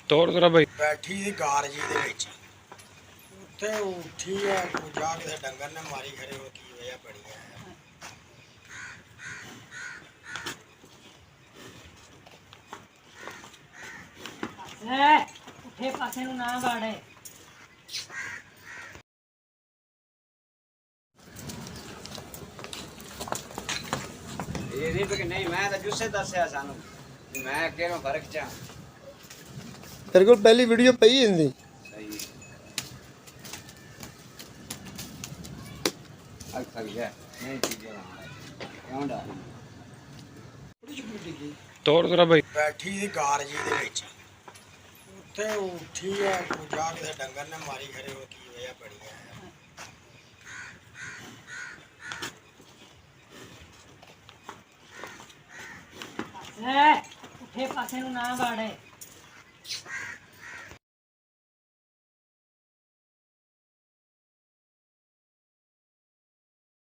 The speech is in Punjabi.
ਤੋੜ ਤੇਰਾ ਬਾਈ ਬੈਠੀ ਦੀ ਗਾਰ ਜੀ ਦੇ ਵਿੱਚ ਉੱਥੇ ਉੱਠੀ ਆ ਕੋਈ ਜਾ ਕੇ ਡੰਗਰ ਨੇ ਮਾਰੀ ਖਰੇ ਉਹ ਕੀ ਹੋਇਆ ਬੜੀ ਆ ਉੱਠੇ ਪਾਸੇ ਨੂੰ ਨਾ ਵਾੜੇ ਇਹ ਨਹੀਂ ਕਿ ਨਹੀਂ ਮੈਂ ਤਾਂ ਜੁੱਸੇ ਦੱਸਿਆ ਸਾਨੂੰ ਮੈਂ ਕਿਹੜਾ ਫਰਕ ਚਾ ਤੇਰੇ ਕੋਲ ਪਹਿਲੀ ਵੀਡੀਓ ਪਈ ਜਾਂਦੀ ਸਹੀ ਅੱਖ ਤੱਕ ਜਾ ਨਹੀਂ ਚੀਜ਼ਾਂ ਕਿਉਂ ਡਾ ਤੋੜ ਤੇਰਾ ਬਾਈ ਬੈਠੀ ਦੀ ਗਾਰ ਜੀ ਦੇ ਵਿੱਚ ਉੱਥੇ ਉੱਠੀ ਆ ਕੋਈ ਜਾ ਕੇ ਡੰਗਰ ਨੇ ਮਾਰੀ ਖਰੇ ਉਹ ਕੀ ਹੋਇਆ ਬੜੀ ਆ ਉੱਠੇ ਪਾਸੇ ਨੂੰ ਨਾ ਵਾੜੇ